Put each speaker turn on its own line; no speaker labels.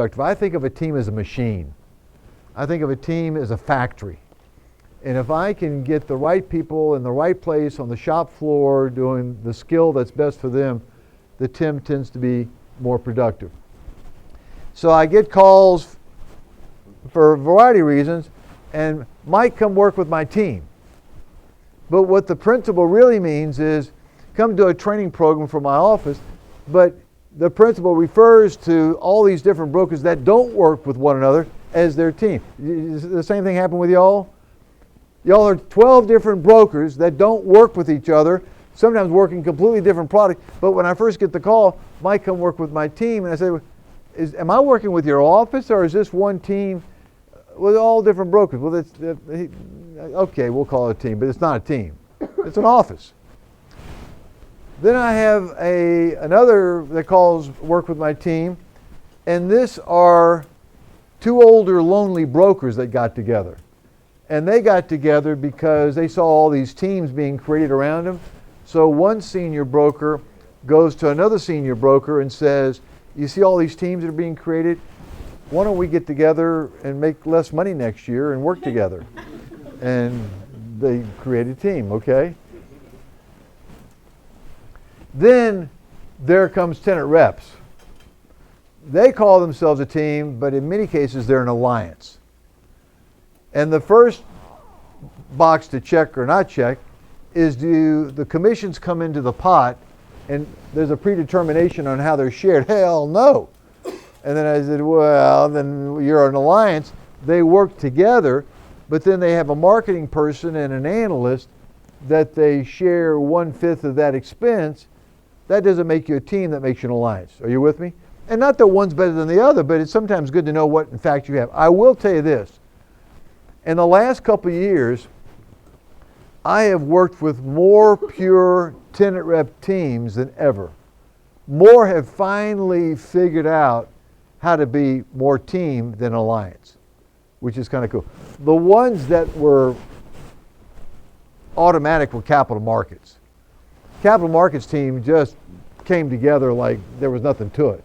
I think of a team as a machine. I think of a team as a factory. And if I can get the right people in the right place on the shop floor doing the skill that's best for them, the team tends to be more productive. So I get calls for a variety of reasons, and Mike, come work with my team. But what the principal really means is come do a training program for my office, but the principal refers to all these different brokers that don't work with one another as their team. The same thing happened with y'all? Y'all are 12 different brokers that don't work with each other, sometimes working completely different products. But when I first get the call, Mike, come work with my team. And I say, am I working with your office, or is this one team with all different brokers? Well, okay, we'll call it a team, but it's not a team. It's an office. Then I have another that calls work with my team, and this are two older lonely brokers that got together. And they got together because they saw all these teams being created around them. So one senior broker goes to another senior broker and says, you see all these teams that are being created? Why don't we get together and make less money next year and work together? And they create a team, okay? Then there comes tenant reps. They call themselves a team, but in many cases they're an alliance. And the first box to check or not check is, do the commissions come into the pot and there's a predetermination on how they're shared? Hell no. And then I said, well, then you're an alliance. They work together, but then they have a marketing person and an analyst that they share 1/5 of that expense. That doesn't make you a team, that makes you an alliance. Are you with me? And not that one's better than the other, but it's sometimes good to know what in fact you have. I will tell you this. In the last couple of years, I have worked with more pure tenant rep teams than ever. More have finally figured out how to be more team than alliance, which is kind of cool. The ones that were automatic were capital markets. Capital markets team just came together like there was nothing to it.